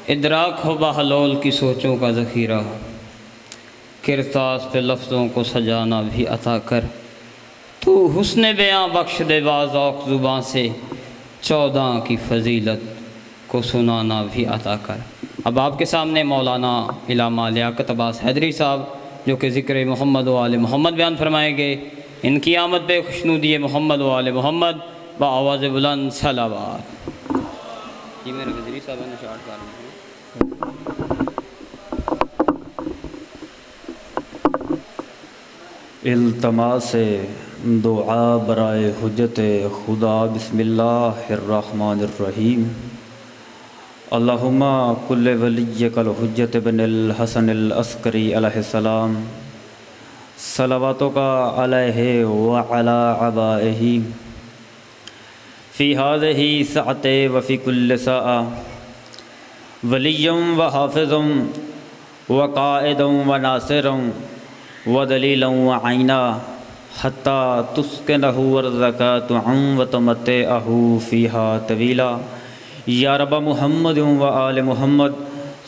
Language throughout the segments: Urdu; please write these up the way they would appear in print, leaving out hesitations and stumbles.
ادراک ہو بہلول کی سوچوں کا ذخیرہ، کرتاس پہ لفظوں کو سجانا بھی عطا کر۔ تو حسن بیاں بخش دے بازوق زباں سے، 14 کی فضیلت کو سنانا بھی عطا کر۔ اب آپ کے سامنے مولانا علامہ لیاقت عباس حیدری صاحب جو کہ ذکر محمد و آل محمد بیان فرمائیں گے، ان کی آمد پہ خوشنودی محمد و آل محمد بآواز بلند صلوات۔ یہ میرے وزیری صاحب نے شارٹ کر دی۔ التماس دعا برائے حجت خدا، بسم اللہ الرحمن الرحیم۔ اللہم کل ولیک الحجت بن الحسن العسکری علیہ السلام، صلواتک علیہ وعلی آبائہ فی ہذہ ساعۃ وفی کل ساعہ، ولی و حافظ و قائد و ناصر ودلیلا وعینا حتی تسکنہ ارضک طوعا وتمتعہ فیہا طویلا۔ یا رب محمد و آل محمد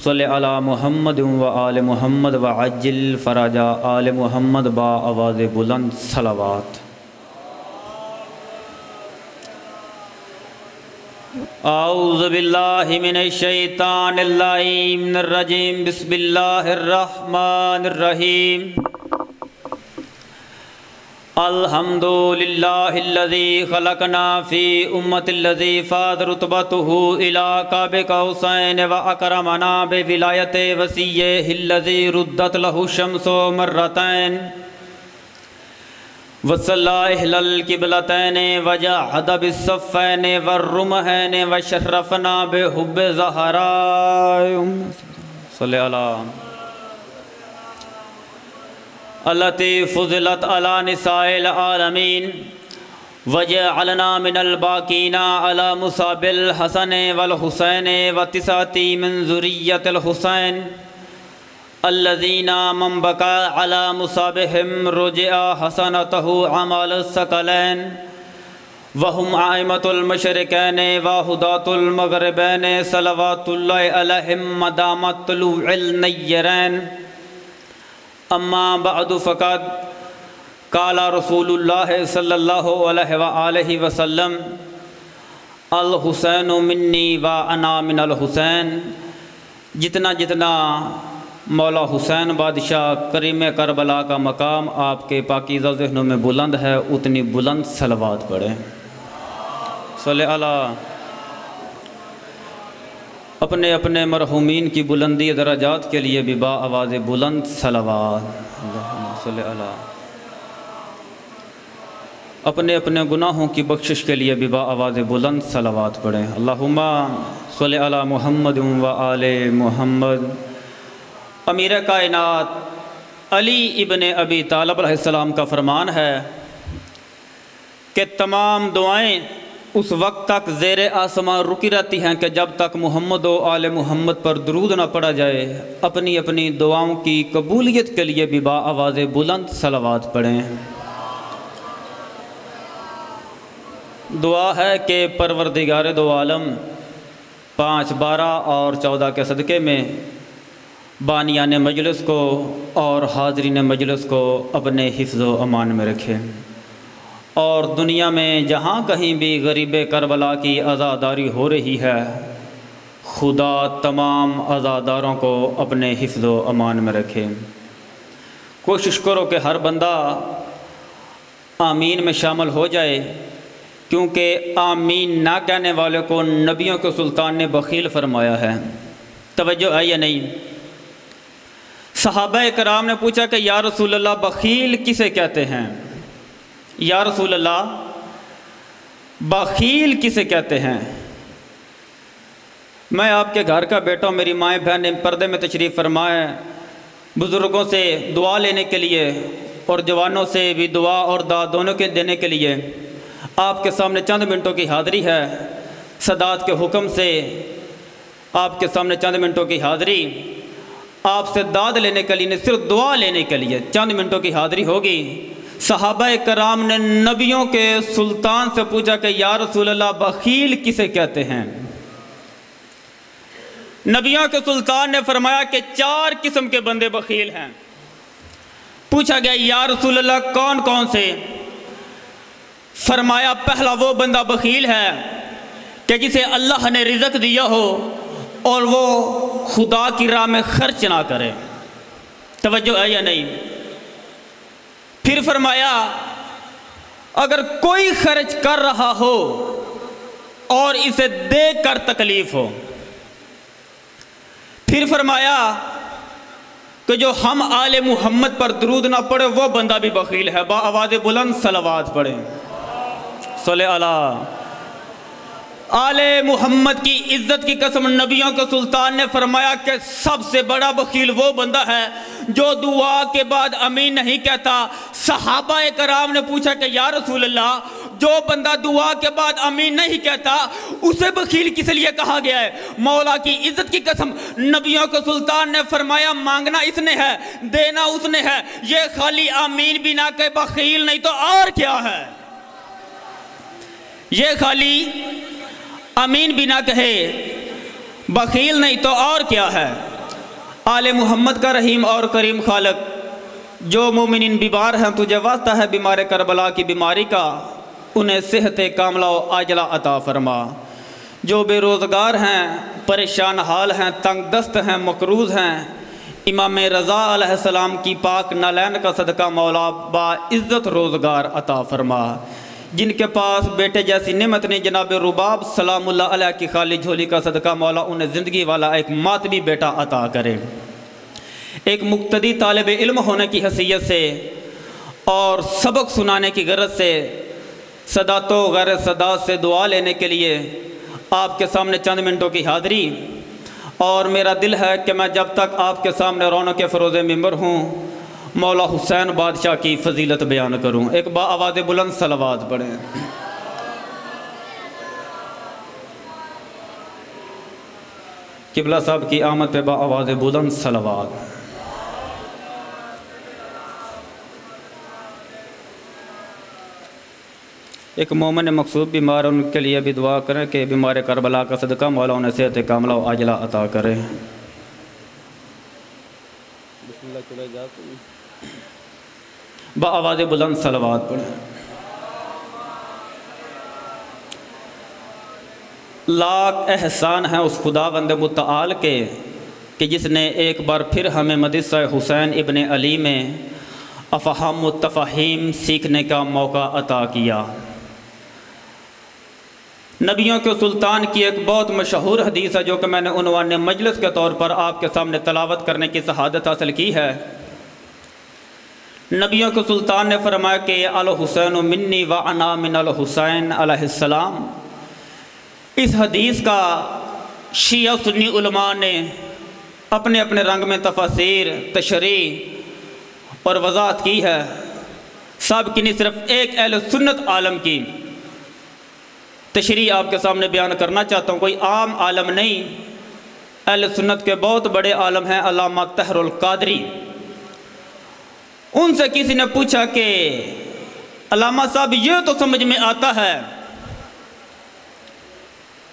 صلی علی محمد و آل محمد وعجل فرج آل محمد بآواز بلند صلوات۔ اعوذ باللہ من الشیطان اللعین الرجیم، بسم اللہ الرحمن الرحیم۔ الحمدللہ الذی خلقنا فی امت الذی فاض رتبتہ الی قاب قوسین واکرمنا بولایت وصیہ الذی ردت لہ الشمس مرتین وصلی اہل القبلتین وجاہد بالصفین والرمحین وشرفنا بحب زہراء صلی اللہ التی فضلت علی نساء العالمین وجعلنا من الباقین علی مصاب الحسن والحسین وتسعۃ من ذریۃ الحسین الذین من بقى علی مصابہم رجع حسنتہ اعمال الثقلین وهم ائمۃ المشرقین وہداۃ المغربین صلوات اللہ علیہم مدامت طلوع النیرین۔ اما بعد فقد قال رسول اللہ صلی اللہ علیہ وآلہ وسلم الحسین منی وانا من الحسین۔ جتنا جتنا مولا حسین بادشاہ کریم کربلا کا مقام آپ کے پاکیزہ ذہنوں میں بلند ہے، اتنی بلند صلوات پڑھیں۔ صلی اللہ۔ اپنے اپنے مرحومین کی بلندی درجات کے لیے بھی با آواز بلند صلوات۔ اللہم صلی اللہ۔ اپنے اپنے گناہوں کی بخشش کے لیے بھی با آواز بلند صلوات پڑھیں۔ اللہم صلی علی محمد و آل محمد۔ امیر کائنات علی ابن ابی طالب علیہ السلام کا فرمان ہے کہ تمام دعائیں اس وقت تک زیر آسمان رکی رہتی ہیں کہ جب تک محمد و آل محمد پر درود نہ پڑھا جائے۔ اپنی اپنی دعاؤں کی قبولیت کے لیے بھی با آواز بلند صلوات پڑھیں۔ دعا ہے کہ پروردگار دو عالم 5، 12 اور 14 کے صدقے میں بانیان مجلس کو اور حاضرین مجلس کو اپنے حفظ و امان میں رکھے، اور دنیا میں جہاں کہیں بھی غریب کربلا کی عزاداری ہو رہی ہے، خدا تمام عزاداروں کو اپنے حفظ و امان میں رکھے۔ کوشش کرو کہ ہر بندہ آمین میں شامل ہو جائے، کیونکہ آمین نہ کہنے والے کو نبیوں کے سلطان نے بخیل فرمایا ہے۔ توجہ ہے یا نہیں؟ صحابہ کرام نے پوچھا کہ یا رسول اللہ بخیل کسے کہتے ہیں؟ یا رسول اللہ بخیل کسے کہتے ہیں؟ میں آپ کے گھر کا بیٹا ہوں، میری مائیں بہنیں پردے میں تشریف فرمائیں، بزرگوں سے دعا لینے کے لیے اور جوانوں سے بھی دعا اور دعا دونوں کے دینے کے لیے آپ کے سامنے چند منٹوں کی حاضری ہے۔ سادات کے حکم سے آپ کے سامنے چند منٹوں کی حاضری، آپ سے داد لینے کے لیے نہیں، صرف دعا لینے کے لیے چند منٹوں کی حاضری ہوگی۔ صحابہ کرام نے نبیوں کے سلطان سے پوچھا کہ یا رسول اللہ بخیل کسے کہتے ہیں؟ نبیوں کے سلطان نے فرمایا کہ 4 قسم کے بندے بخیل ہیں۔ پوچھا گیا یا رسول اللہ کون کون سے؟ فرمایا پہلا وہ بندہ بخیل ہے کہ جسے اللہ نے رزق دیا ہو اور وہ خدا کی راہ میں خرچ نہ کرے۔ توجہ ہے یا نہیں؟ پھر فرمایا اگر کوئی خرچ کر رہا ہو اور اسے دیکھ کر تکلیف ہو۔ پھر فرمایا کہ جو ہم آل محمد پر درود نہ پڑھے وہ بندہ بھی بخیل ہے۔ با آواز بلند صلوات پڑھیں، صلی اللہ۔ آل محمد کی عزت کی قسم نبیوں کے سلطان نے فرمایا کہ سب سے بڑا بخیل وہ بندہ ہے جو دعا کے بعد آمین نہیں کہتا۔ صحابہ کرام نے پوچھا کہ یا رسول اللہ جو بندہ دعا کے بعد آمین نہیں کہتا اسے بخیل کس لیے کہا گیا ہے؟ مولا کی عزت کی قسم نبیوں کے سلطان نے فرمایا مانگنا اس نے ہے، دینا اس نے ہے، یہ خالی آمین بھی نہ کہ بخیل نہیں تو اور کیا ہے؟ یہ خالی آمین بھی نہ کہے بخیل نہیں تو اور کیا ہے؟ آل محمد کا رحیم اور کریم خالق جو مومنین بیمار ہیں تجھے واسطہ ہے بیمار کربلا کی بیماری کا، انہیں صحت کاملہ و عاجلہ عطا فرما۔ جو بے روزگار ہیں، پریشان حال ہیں، تنگ دست ہیں، مقروض ہیں، امام رضا علیہ السلام کی پاک نالین کا صدقہ مولا با عزت روزگار عطا فرما۔ جن کے پاس بیٹے جیسی نعمت نہیں جناب رباب سلام اللہ علیہ کی خالی جھولی کا صدقہ مولا انہیں زندگی والا ایک ماتمی بیٹا عطا کرے۔ ایک مقتدی طالب علم ہونے کی حیثیت سے اور سبق سنانے کی غرض سے صدات و غیر صدات سے دعا لینے کے لیے آپ کے سامنے چند منٹوں کی حاضری، اور میرا دل ہے کہ میں جب تک آپ کے سامنے رونق فروز ممبر ہوں مولا حسین بادشاہ کی فضیلت بیان کروں۔ ایک با آواز بلند صلوات پڑھیں۔ قبلہ صاحب کی آمد پہ با آواز بلند صلوات۔ ایک مومن مقصود بیمار ان کے لیے بھی دعا کریں کہ بیمار کربلا کا صدقہ مولا انہیں صحت کاملہ و عاجلہ عطا کرے۔ بسم اللہ چلے جاتے ہیں۔ با آواز بلند صلوات پڑھیں۔ لاکھ احسان ہیں اس خداوند متعال کے کہ جس نے ایک بار پھر ہمیں مدرسہ حسین ابن علی میں افہام و تفہیم سیکھنے کا موقع عطا کیا۔ نبیوں کے سلطان کی ایک بہت مشہور حدیث ہے جو کہ میں نے عنوان مجلس کے طور پر آپ کے سامنے تلاوت کرنے کی سعادت حاصل کی ہے۔ نبیوں کے سلطان نے فرمایا کہ الحسین منی و انا من الحسین علیہ السلام۔ اس حدیث کا شیعہ سنی علماء نے اپنے اپنے رنگ میں تفاسیر، تشریح اور وضاحت کی ہے۔ سب کی نہیں صرف ایک اہل سنت عالم کی تشریح آپ کے سامنے بیان کرنا چاہتا ہوں، کوئی عام عالم نہیں، اہل سنت کے بہت بڑے عالم ہیں علامہ طاہر القادری۔ ان سے کسی نے پوچھا کہ علامہ صاحب یہ تو سمجھ میں آتا ہے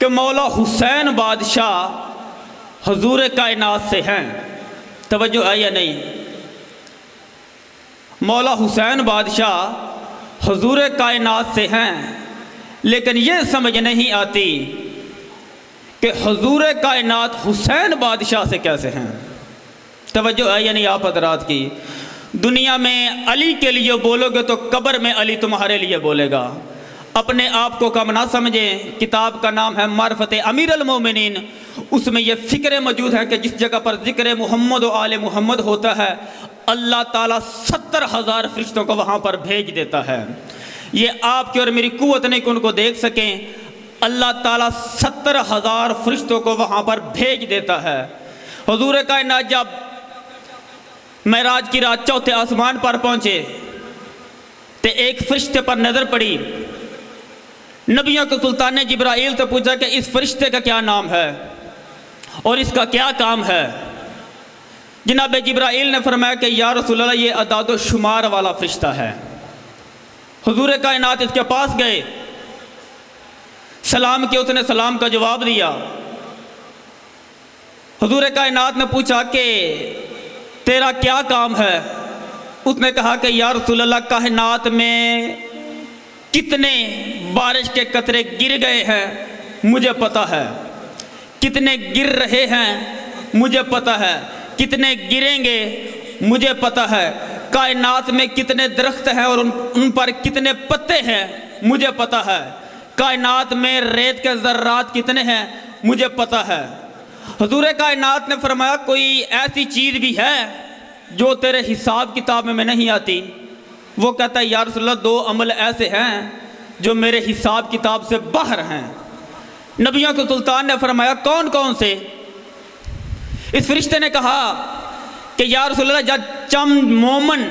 کہ مولا حسین بادشاہ حضور کائنات سے ہیں، توجہ ہے یا نہیں؟ مولا حسین بادشاہ حضور کائنات سے ہیں، لیکن یہ سمجھ نہیں آتی کہ حضور کائنات حسین بادشاہ سے کیسے ہیں۔ توجہ ہے یا نہیں آپ حضرات کی؟ دنیا میں علی کے لیے بولو گے تو قبر میں علی تمہارے لیے بولے گا۔ اپنے آپ کو کم نہ سمجھیں، کتاب کا نام ہے معرفت امیر المومنین، اس میں یہ فکر موجود ہے کہ جس جگہ پر ذکر محمد و آل محمد ہوتا ہے اللہ تعالیٰ 70,000 فرشتوں کو وہاں پر بھیج دیتا ہے۔ یہ آپ کی اور میری قوت نہیں کہ ان کو دیکھ سکیں، اللہ تعالیٰ 70,000 فرشتوں کو وہاں پر بھیج دیتا ہے۔ حضور کائنات جب معراج کی رات چوتھے آسمان پر پہنچے تو ایک فرشتے پر نظر پڑی۔ نبیوں کے سلطان نے جبرائیل سے پوچھا کہ اس فرشتے کا کیا نام ہے اور اس کا کیا کام ہے؟ جناب جبرائیل نے فرمایا کہ یا رسول اللہ یہ اعداد و شمار والا فرشتہ ہے۔ حضور کائنات اس کے پاس گئے، سلام کیا، اس نے سلام کا جواب دیا۔ حضور کائنات نے پوچھا کہ تیرا کیا کام ہے؟ اس نے کہا کہ یا رسول اللہ کائنات میں کتنے بارش کے قطرے گر گئے ہیں مجھے پتہ ہے، کتنے گر رہے ہیں مجھے پتہ ہے، کتنے گریں گے مجھے پتہ ہے، کائنات میں کتنے درخت ہیں اور ان پر کتنے پتے ہیں مجھے پتہ ہے، کائنات میں ریت کے ذرات کتنے ہیں مجھے پتہ ہے۔ حضور کائنات نے فرمایا کوئی ایسی چیز بھی ہے جو تیرے حساب کتاب میں نہیں آتی؟ وہ کہتا ہے یا رسول اللہ 2 عمل ایسے ہیں جو میرے حساب کتاب سے باہر ہیں۔ نبیوں کے سلطان نے فرمایا کون کون سے؟ اس فرشتے نے کہا کہ یا رسول اللہ جب چند مومن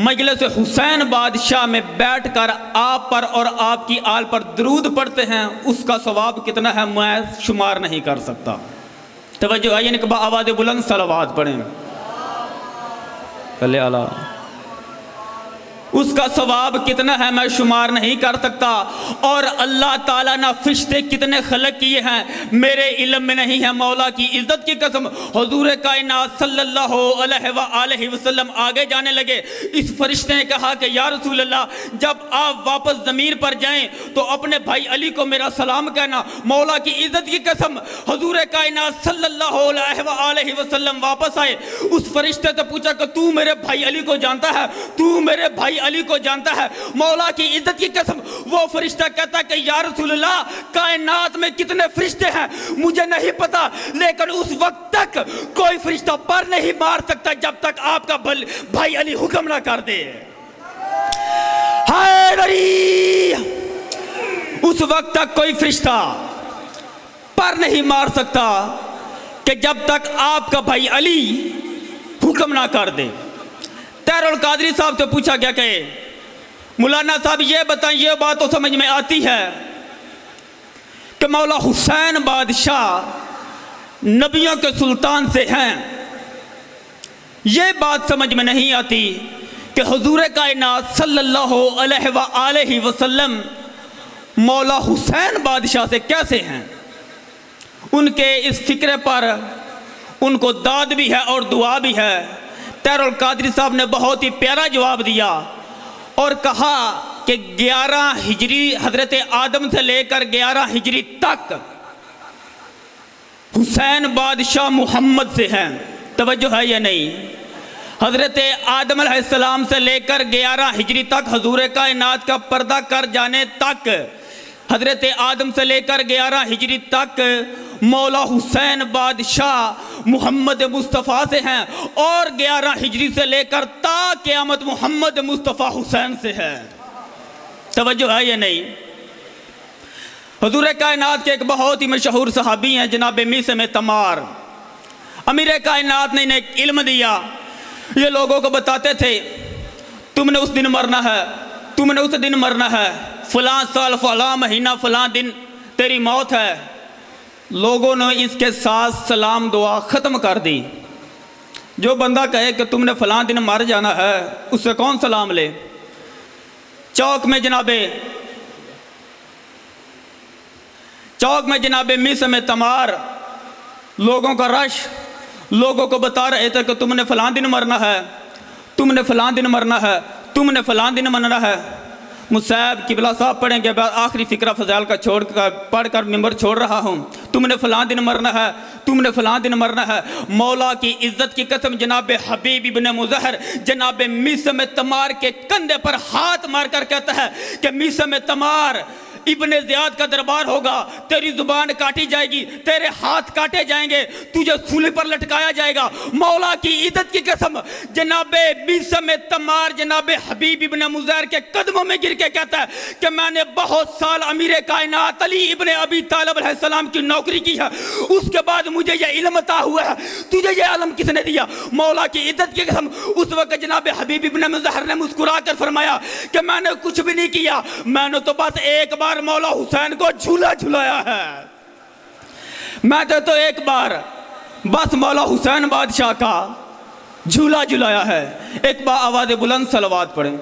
مجلس حسین بادشاہ میں بیٹھ کر آپ پر اور آپ کی آل پر درود پڑھتے ہیں اس کا ثواب کتنا ہے میں شمار نہیں کر سکتا۔ توجہ ہے، یعنی کہ آواز بلند صلوات پڑھیں، صلی اللہ، اس کا ثواب کتنا ہے میں شمار نہیں کر سکتا۔ اور اللہ تعالیٰ نے فرشتے کتنے خلق کیے ہیں میرے علم میں نہیں ہے، مولا کی عزت کی قسم۔ حضور کائنات صلی اللہ علیہ وآلہ وسلم آگے جانے لگے، اس فرشتے نے کہا کہ یا رسول اللہ جب آپ واپس زمین پر جائیں تو اپنے بھائی علی کو میرا سلام کہنا، مولا کی عزت کی قسم۔ حضور کائنات صلی اللہ علیہ وآلہ وسلم واپس آئے، اس فرشتے سے پوچھا کہ تو میرے بھائی علی کو جانتا ہے؟ تو میرے بھائی علی کو جانتا ہے؟ مولا کی عزت کی قسم وہ فرشتہ کہتا ہے کہ یا رسول اللہ کائنات میں کتنے فرشتے ہیں مجھے نہیں پتا، لیکن اس وقت تک کوئی فرشتہ پر نہیں مار سکتا جب تک آپ کا بھائی علی حکم نہ کر دے۔ حیدری، اس وقت تک کوئی فرشتہ پر نہیں مار سکتا کہ جب تک آپ کا بھائی علی حکم نہ کر دے۔ تیر القادری صاحب سے پوچھا گیا کہ مولانا صاحب یہ بتائیں، یہ بات تو سمجھ میں آتی ہے کہ مولا حسین بادشاہ نبیوں کے سلطان سے ہیں، یہ بات سمجھ میں نہیں آتی کہ حضور کائنات صلی اللہ علیہ وآلہ وسلم مولا حسین بادشاہ سے کیسے ہیں؟ ان کے اس فکرے پر ان کو داد بھی ہے اور دعا بھی ہے۔ تیر القادری صاحب نے بہت ہی پیارا جواب دیا اور کہا کہ 11 ہجری حضرت آدم سے لے کر 11 ہجری تک حسین بادشاہ محمد سے ہیں۔ توجہ ہے یا نہیں؟ حضرت آدم علیہ السلام سے لے کر 11 ہجری تک حضور کائنات کا پردہ کر جانے تک، حضرت آدم سے لے کر 11 ہجری تک مولا حسین بادشاہ محمد مصطفیٰ سے ہیں، اور 11 ہجری سے لے کر تا قیامت محمد مصطفیٰ حسین سے ہے۔ توجہ ہے یا نہیں؟ حضور کائنات کے ایک بہت ہی مشہور صحابی ہیں جناب میثم تمار، امیر کائنات نے انہیں ایک علم دیا، یہ لوگوں کو بتاتے تھے تم نے اس دن مرنا ہے، تم نے اس دن مرنا ہے، فلاں سال فلاں مہینہ فلاں دن تیری موت ہے۔ لوگوں نے اس کے ساتھ سلام دعا ختم کر دی۔ جو بندہ کہے کہ تم نے فلاں دن مر جانا ہے اس سے کون سلام لے؟ چوک میں جناب میثم تمار لوگوں کا رش، لوگوں کو بتا رہے تھے کہ تم نے فلاں دن مرنا ہے، تم نے فلاں دن مرنا ہے، تم نے فلاں دن مرنا ہے۔ مصعب قبلہ صاحب پڑھیں گے، آخری فقرہ فضائل کا چھوڑ کر پڑھ کر ممبر چھوڑ رہا ہوں، تم نے فلاں دن مرنا ہے، تم نے فلاں دن مرنا ہے۔ مولا کی عزت کی قسم جناب حبیب ابن مظہر جناب میثم تمار کے کندھے پر ہاتھ مار کر کہتا ہے کہ میثم تمار ابن زیاد کا دربار ہوگا، تیری زبان کاٹی جائے گی، تیرے ہاتھ کاٹے جائیں گے، تجھے سولی پر لٹکایا جائے گا۔ مولا کی عزت کی قسم جناب میثم تمار جناب حبیب ابن مظہر کے قدموں میں گر کے کہتا ہے کہ میں نے بہت سال امیر کائنات علی ابن ابی طالب علیہ السلام کی نوکری کی ہے، اس کے بعد مجھے یہ علم عطا ہوا ہے، تجھے یہ علم کس نے دیا؟ مولا کی عزت کی قسم اس وقت جناب حبیب ابن مظہر نے مسکرا کر فرمایا کہ میں نے کچھ بھی نہیں کیا، میں نے تو بس ایک بار مولا حسین کو جھولا جھلایا ہے، میں تو ایک بار بس مولا حسین بادشاہ کا جھولا جھلایا ہے۔ ایک بار آواز بلند صلوات پڑھیں۔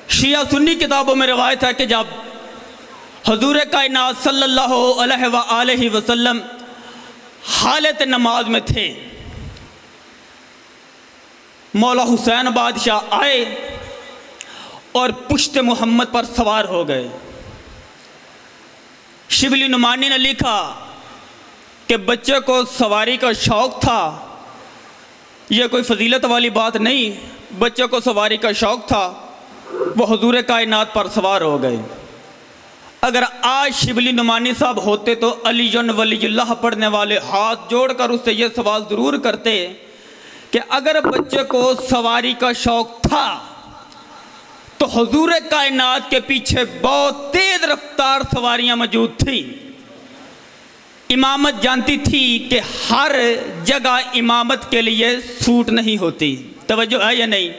شیعہ سنی کتابوں میں روایت ہے کہ جب حضور کائنات صلی اللہ علیہ وآلہ وسلم حالت نماز میں تھے، مولا حسین بادشاہ آئے اور پشت محمد پر سوار ہو گئے۔ شبلی نعمانی نے لکھا کہ بچے کو سواری کا شوق تھا، یہ کوئی فضیلت والی بات نہیں، بچے کو سواری کا شوق تھا، وہ حضور کائنات پر سوار ہو گئے۔ اگر آج شبلی نعمانی صاحب ہوتے تو علی ولی اللہ پڑھنے والے ہاتھ جوڑ کر اس سے یہ سوال ضرور کرتے کہ اگر بچے کو سواری کا شوق تھا تو حضور کائنات کے پیچھے بہت تیز رفتار سواریاں موجود تھیں۔ امامت جانتی تھی کہ ہر جگہ امامت کے لیے سوٹ نہیں ہوتی، توجہ ہے یا نہیں؟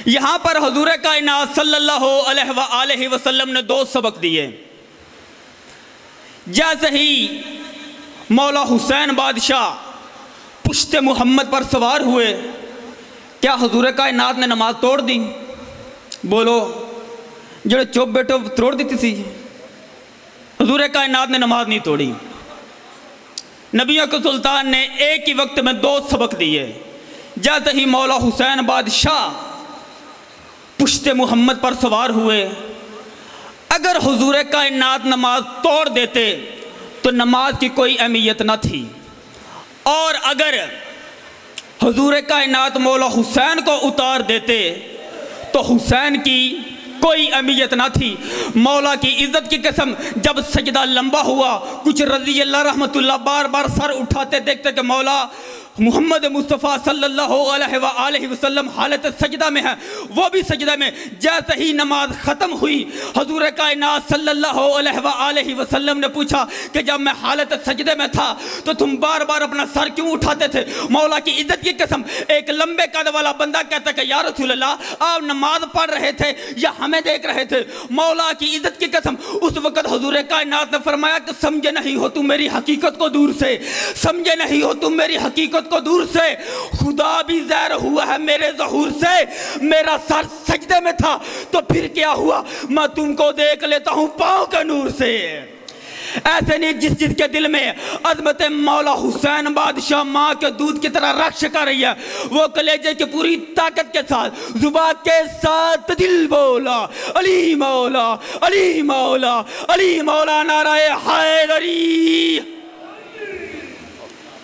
یہاں پر حضور کائنات صلی اللہ علیہ وآلہ وسلم نے دو سبق دیے۔ جیسے ہی مولا حسین بادشاہ پشت محمد پر سوار ہوئے، کیا حضور کائنات نے نماز توڑ دی؟ بولو، جڑے چوپ بیٹھو توڑ دیتی سی؟ حضور کائنات نے نماز نہیں توڑی۔ نبیوں کے سلطان نے ایک ہی وقت میں دو سبق دیے۔ جیسے ہی مولا حسین بادشاہ پشت محمد پر سوار ہوئے، اگر حضور کائنات نماز توڑ دیتے تو نماز کی کوئی اہمیت نہ تھی، اور اگر حضور کائنات مولا حسین کو اتار دیتے تو حسین کی کوئی اہمیت نہ تھی۔ مولا کی عزت کی قسم، جب سجدہ لمبا ہوا، کچھ رضی اللہ رحمت اللہ بار بار سر اٹھاتے دیکھتے کہ مولا محمد مصطفیٰ صلی اللہ علیہ وآلہ وسلم حالت سجدہ میں ہے، وہ بھی سجدہ میں۔ جیسے ہی نماز ختم ہوئی، حضور کائنات صلی اللہ علیہ وآلہ وسلم نے پوچھا کہ جب میں حالت سجدے میں تھا تو تم بار بار اپنا سر کیوں اٹھاتے تھے؟ مولا کی عزت کی قسم، ایک لمبے قد والا بندہ کہتا کہ یا رسول اللہ، آپ نماز پڑھ رہے تھے یا ہمیں دیکھ رہے تھے؟ مولا کی عزت کی قسم، اس وقت حضور کائنات نے فرمایا کہ سمجھے نہیں ہو تم میری حقیقت کو دور سے، سمجھے نہیں ہو تم میری حقیقت کو دور سے، خدا بھی ظاہر ہوا ہے میرے ظہور سے، میرا سر سجدے میں تھا تو پھر کیا ہوا، میں تم کو دیکھ لیتا ہوں پاؤں کے نور سے۔ ایسے نہیں جس کے دل میں عظمت مولا حسین بادشاہ ماں کے دودھ کی طرح رقص کر رہی ہے، وہ کلیجے کی پوری طاقت کے ساتھ زبان کے ساتھ دل بولا علی مولا علی مولا علی مولا، نعرہ حیدری